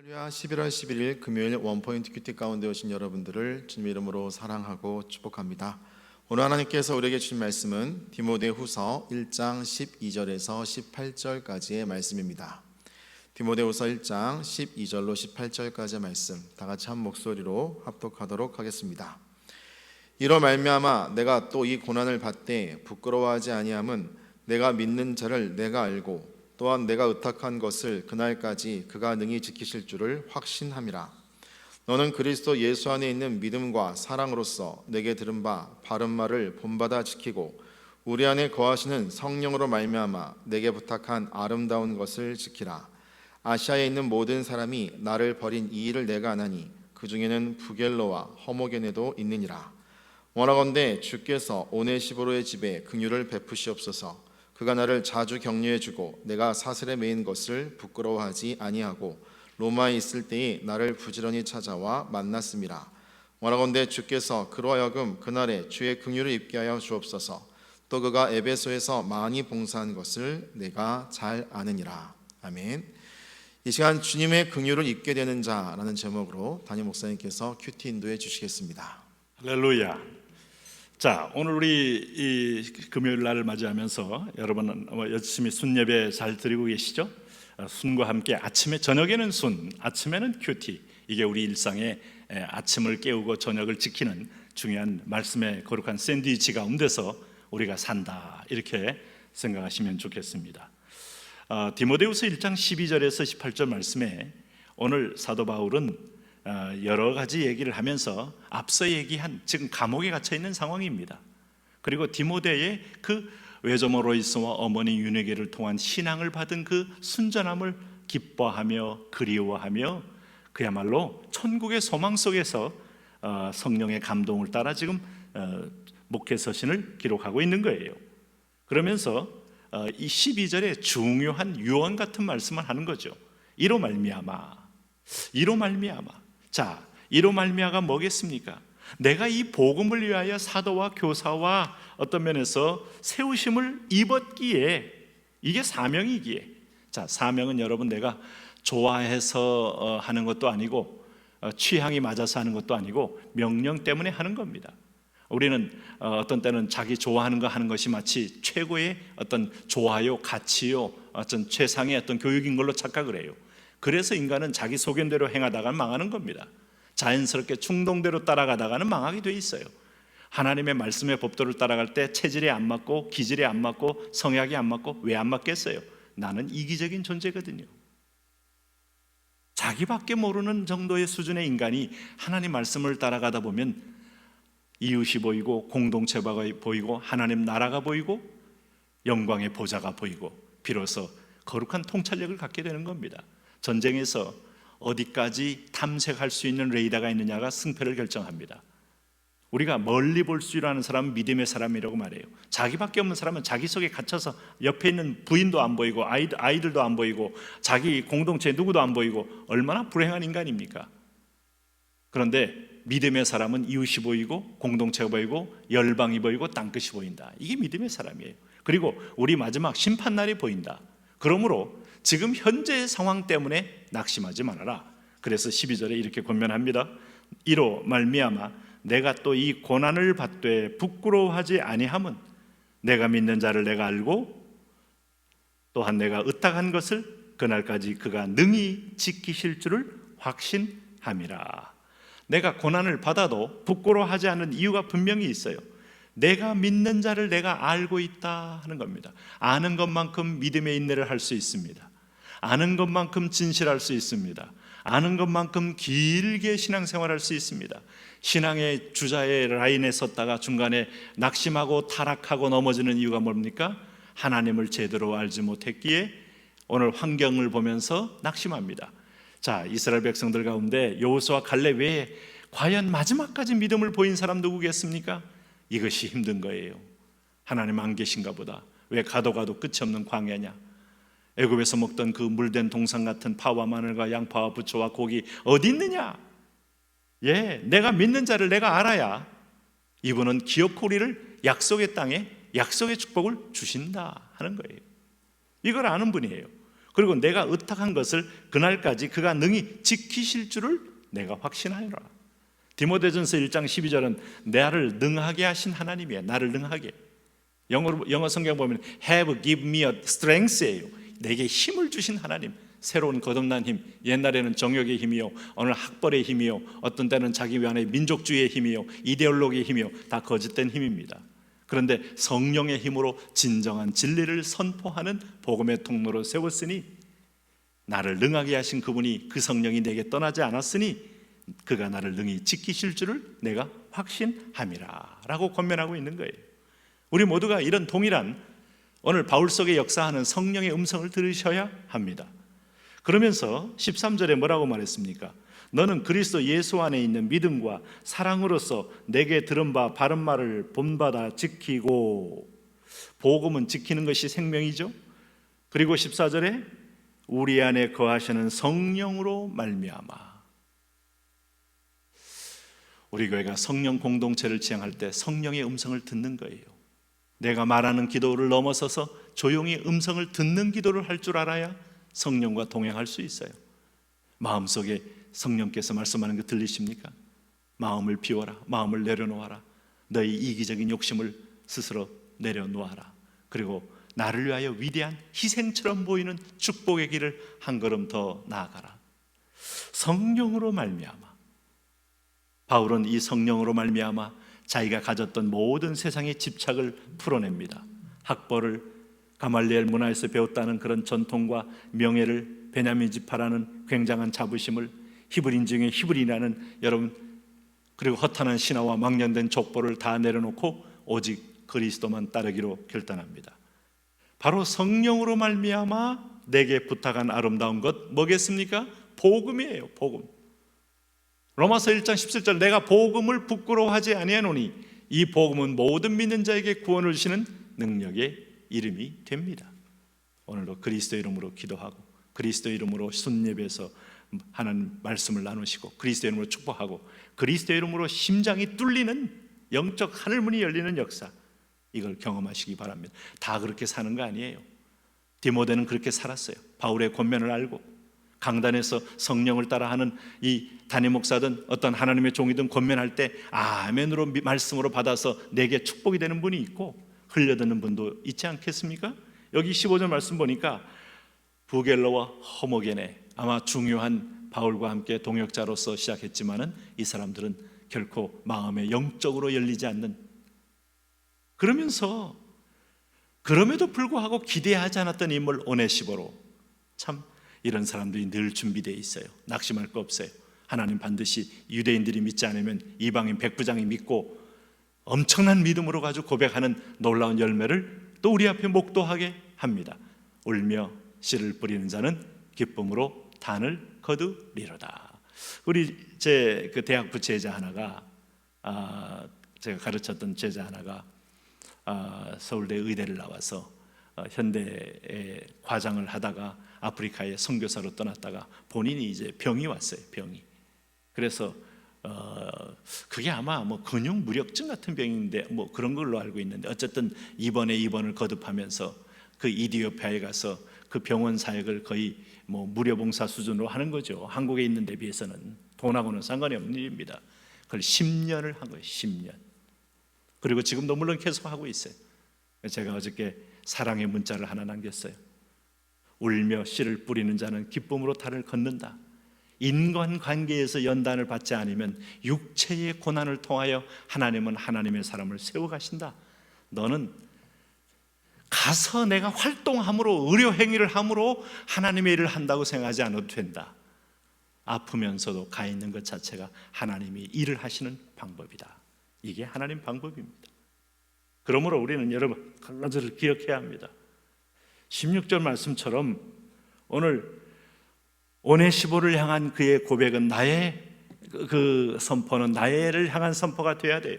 할렐루야. 11월 11일 금요일 원포인트 큐티 가운데 오신 여러분들을 주님의 이름으로 사랑하고 축복합니다. 오늘 하나님께서 우리에게 주신 말씀은 디모데후서 1장 12절에서 18절까지의 말씀입니다. 디모데후서 1장 12절로 18절까지의 말씀 다 같이 한 목소리로 합독하도록 하겠습니다. 이로 말미암아 내가 또 이 고난을 받되 부끄러워하지 아니함은 내가 믿는 자를 내가 알고 또한 내가 의탁한 것을 그날까지 그가 능히 지키실 줄을 확신함이라. 너는 그리스도 예수 안에 있는 믿음과 사랑으로서 내게 들은 바 바른 말을 본받아 지키고 우리 안에 거하시는 성령으로 말미암아 내게 부탁한 아름다운 것을 지키라. 아시아에 있는 모든 사람이 나를 버린 이 일을 내가 아나니 그 중에는 부겔로와 허모게네도 있느니라. 원하건대 주께서 오네시보로의 집에 긍휼을 베푸시옵소서. 그가 나를 자주 격려해주고 내가 사슬에 매인 것을 부끄러워하지 아니하고 로마에 있을 때에 나를 부지런히 찾아와 만났음이라. 원하건대 주께서 그로 하여금 그날에 주의 긍휼을 입게 하여 주옵소서. 또 그가 에베소에서 많이 봉사한 것을 내가 잘 아느니라. 아멘. 이 시간 주님의 긍휼을 입게 되는 자라는 제목으로 담임 목사님께서 큐티 인도해 주시겠습니다. 할렐루야. 자, 오늘 우리 이 금요일 날을 맞이하면서 여러분 열심히 순 예배 잘 드리고 계시죠? 순과 함께 아침에 저녁에는 순, 아침에는 큐티. 이게 우리 일상의 아침을 깨우고 저녁을 지키는 중요한 말씀의 거룩한 샌드위치 가운데서 우리가 산다, 이렇게 생각하시면 좋겠습니다. 디모데후서 1장 12절에서 18절 말씀에 오늘 사도 바울은 여러 가지 얘기를 하면서 앞서 얘기한 지금 감옥에 갇혀 있는 상황입니다. 그리고 디모데의 그 외조모 로이스와 어머니 유네게를 통한 신앙을 받은 그 순전함을 기뻐하며 그리워하며 그야말로 천국의 소망 속에서 성령의 감동을 따라 지금 목회 서신을 기록하고 있는 거예요. 그러면서 이 12절에 중요한 유언 같은 말씀을 하는 거죠. 이로 말미암아. 자, 이로 말미암아가 뭐겠습니까? 내가 이 복음을 위하여 사도와 교사와 어떤 면에서 세우심을 입었기에, 이게 사명이기에. 자, 사명은 여러분 내가 좋아해서 하는 것도 아니고 취향이 맞아서 하는 것도 아니고 명령 때문에 하는 겁니다. 우리는 어떤 때는 자기 좋아하는 거 하는 것이 마치 최고의 어떤 좋아요, 가치요, 어떤 최상의 어떤 교육인 걸로 착각을 해요. 그래서 인간은 자기 소견대로 행하다가는 망하는 겁니다. 자연스럽게 충동대로 따라가다가는 망하게 돼 있어요. 하나님의 말씀의 법도를 따라갈 때 체질에 안 맞고 기질에 안 맞고 성향이 안 맞고 왜 안 맞겠어요? 나는 이기적인 존재거든요. 자기밖에 모르는 정도의 수준의 인간이 하나님 말씀을 따라가다 보면 이웃이 보이고 공동체가 보이고 하나님 나라가 보이고 영광의 보좌가 보이고 비로소 거룩한 통찰력을 갖게 되는 겁니다. 전쟁에서 어디까지 탐색할 수 있는 레이더가 있느냐가 승패를 결정합니다. 우리가 멀리 볼 수 있는 사람은 믿음의 사람이라고 말해요. 자기밖에 없는 사람은 자기 속에 갇혀서 옆에 있는 부인도 안 보이고 아이들도 안 보이고 자기 공동체 누구도 안 보이고 얼마나 불행한 인간입니까? 그런데 믿음의 사람은 이웃이 보이고 공동체가 보이고 열방이 보이고 땅끝이 보인다. 이게 믿음의 사람이에요. 그리고 우리 마지막 심판날이 보인다. 그러므로 지금 현재의 상황 때문에 낙심하지 말아라. 그래서 12절에 이렇게 권면합니다. 이로 말미암아 내가 또 이 고난을 받되 부끄러워하지 아니함은 내가 믿는 자를 내가 알고 또한 내가 의탁한 것을 그날까지 그가 능히 지키실 줄을 확신함이라. 내가 고난을 받아도 부끄러워하지 않는 이유가 분명히 있어요. 내가 믿는 자를 내가 알고 있다 하는 겁니다. 아는 것만큼 믿음의 인내를 할 수 있습니다. 아는 것만큼 진실할 수 있습니다. 아는 것만큼 길게 신앙생활할 수 있습니다. 신앙의 주자의 라인에 섰다가 중간에 낙심하고 타락하고 넘어지는 이유가 뭡니까? 하나님을 제대로 알지 못했기에 오늘 환경을 보면서 낙심합니다. 자, 이스라엘 백성들 가운데 여호수아 갈렙 외에 과연 마지막까지 믿음을 보인 사람 누구겠습니까? 이것이 힘든 거예요. 하나님 안 계신가 보다. 왜 가도 끝이 없는 광야냐? 애굽에서 먹던 그 물된 동상 같은 파와 마늘과 양파와 부초와 고기 어디 있느냐? 내가 믿는 자를 내가 알아야 이분은 기어코 우리를 약속의 땅에 약속의 축복을 주신다 하는 거예요. 이걸 아는 분이에요. 그리고 내가 의탁한 것을 그날까지 그가 능히 지키실 줄을 내가 확신하노라. 디모데전서 1장 12절은 나를 능하게 하신 하나님이에요. 나를 능하게. 영어 성경 보면 have give me a strength예요. 내게 힘을 주신 하나님. 새로운 거듭난 힘, 옛날에는 정욕의 힘이요, 오늘 학벌의 힘이요, 어떤 때는 자기 안에 민족주의의 힘이요, 이데올로기의 힘이요, 다 거짓된 힘입니다. 그런데 성령의 힘으로 진정한 진리를 선포하는 복음의 통로로 세웠으니, 나를 능하게 하신 그분이, 그 성령이 내게 떠나지 않았으니 그가 나를 능히 지키실 줄을 내가 확신함이라 라고 권면하고 있는 거예요. 우리 모두가 이런 동일한 오늘 바울 속에 역사하는 성령의 음성을 들으셔야 합니다. 그러면서 13절에 뭐라고 말했습니까? 너는 그리스도 예수 안에 있는 믿음과 사랑으로서 내게 들은 바 바른 말을 본받아 지키고, 복음은 지키는 것이 생명이죠. 그리고 14절에 우리 안에 거하시는 성령으로 말미암아. 우리 교회가 성령 공동체를 지향할 때 성령의 음성을 듣는 거예요. 내가 말하는 기도를 넘어서서 조용히 음성을 듣는 기도를 할 줄 알아야 성령과 동행할 수 있어요. 마음속에 성령께서 말씀하는 거 들리십니까? 마음을 비워라, 마음을 내려놓아라, 너희 이기적인 욕심을 스스로 내려놓아라, 그리고 나를 위하여 위대한 희생처럼 보이는 축복의 길을 한 걸음 더 나아가라. 성령으로 말미암아. 바울은 이 성령으로 말미암아 자기가 가졌던 모든 세상의 집착을 풀어냅니다. 학벌을 가말리엘 문화에서 배웠다는 그런 전통과 명예를, 베냐민 지파라는 굉장한 자부심을, 히브리인 중에 히브리라는 여러분, 그리고 허탄한 신화와 망령된 족보를 다 내려놓고 오직 그리스도만 따르기로 결단합니다. 바로 성령으로 말미암아 내게 부탁한 아름다운 것 뭐겠습니까? 복음이에요. 복음. 로마서 1장 17절, 내가 복음을 부끄러워하지 아니하노니 이 복음은 모든 믿는 자에게 구원을 주시는 능력의 이름이 됩니다. 오늘도 그리스도 이름으로 기도하고, 그리스도 이름으로 순예배에서 하나님 말씀을 나누시고, 그리스도 이름으로 축복하고, 그리스도 이름으로 심장이 뚫리는 영적 하늘문이 열리는 역사, 이걸 경험하시기 바랍니다. 다 그렇게 사는 거 아니에요. 디모데는 그렇게 살았어요. 바울의 권면을 알고 강단에서 성령을 따라하는 이 담임 목사든 어떤 하나님의 종이든 권면할 때 아멘으로 말씀으로 받아서 내게 축복이 되는 분이 있고 흘려드는 분도 있지 않겠습니까? 여기 15절 말씀 보니까 부겔러와 허모게네, 아마 중요한 바울과 함께 동역자로서 시작했지만은 이 사람들은 결코 마음에 영적으로 열리지 않는, 그러면서 그럼에도 불구하고 기대하지 않았던 인물 오네시보로, 참 이런 사람들이 늘 준비되어 있어요. 낙심할 거 없어요. 하나님 반드시 유대인들이 믿지 않으면 이방인 백부장이 믿고 엄청난 믿음으로 가지고 고백하는 놀라운 열매를 또 우리 앞에 목도하게 합니다. 울며 씨를 뿌리는 자는 기쁨으로 단을 거두리로다. 우리 제 그 대학부 제자 하나가, 제가 가르쳤던 제자 하나가 서울대 의대를 나와서 현대에 과장을 하다가 아프리카에 선교사로 떠났다가 본인이 이제 병이 왔어요. 병이. 그래서 그게 아마 뭐 근육 무력증 같은 병인데 뭐 그런 걸로 알고 있는데, 어쨌든 입원을 거듭하면서 그 이디오피아에 가서 그 병원 사역을 거의 뭐 무료봉사 수준으로 하는 거죠. 한국에 있는 데 비해서는 돈하고는 상관이 없는 일입니다. 그걸 10년을 한 거예요. 10년. 그리고 지금도 물론 계속 하고 있어요. 제가 어저께 사랑의 문자를 하나 남겼어요. 울며 씨를 뿌리는 자는 기쁨으로 달을 걷는다. 인간관계에서 연단을 받지 않으면 육체의 고난을 통하여 하나님은 하나님의 사람을 세워가신다. 너는 가서 내가 활동함으로, 의료 행위를 함으로 하나님의 일을 한다고 생각하지 않아도 된다. 아프면서도 가 있는 것 자체가 하나님이 일을 하시는 방법이다. 이게 하나님 방법입니다. 그러므로 우리는 여러분 한 가지를 기억해야 합니다. 16절 말씀처럼 오늘 오네시보를 향한 그의 고백은, 나의 그 선포는 나를 향한 선포가 되어야 돼요.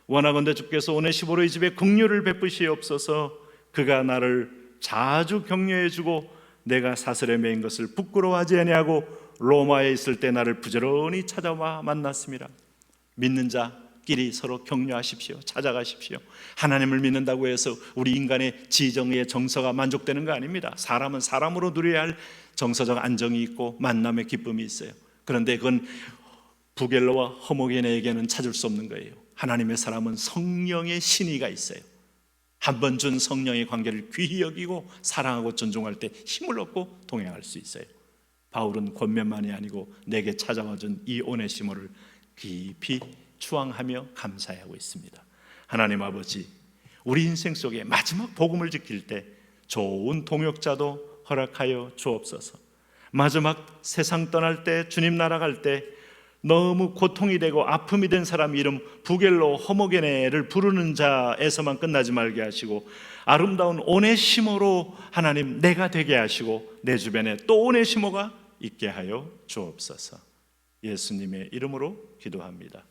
원하건대 주께서 오네시보로의 집에 긍휼을 베푸시옵소서. 그가 나를 자주 격려해 주고 내가 사슬에 매인 것을 부끄러워하지 아니하고 로마에 있을 때 나를 부지런히 찾아와 만났습니다. 믿는 자, 끼리 서로 격려하십시오. 찾아가십시오. 하나님을 믿는다고 해서 우리 인간의 지정의 정서가 만족되는 거 아닙니다. 사람은 사람으로 누려야 할 정서적 안정이 있고 만남의 기쁨이 있어요. 그런데 그건 부겔로와 허모게네에게는 찾을 수 없는 거예요. 하나님의 사람은 성령의 신의가 있어요. 한 번 준 성령의 관계를 귀히 여기고 사랑하고 존중할 때 힘을 얻고 동행할 수 있어요. 바울은 권면만이 아니고 내게 찾아와 준 이 오네시모를 깊이 추앙하며 감사하고 있습니다. 하나님 아버지, 우리 인생 속에 마지막 복음을 지킬 때 좋은 동역자도 허락하여 주옵소서. 마지막 세상 떠날 때, 주님 나라 갈 때 너무 고통이 되고 아픔이 된 사람 이름 부겔로 허모게네를 부르는 자에서만 끝나지 말게 하시고 아름다운 오네시모로 하나님 내가 되게 하시고 내 주변에 또 오네시모가 있게 하여 주옵소서. 예수님의 이름으로 기도합니다.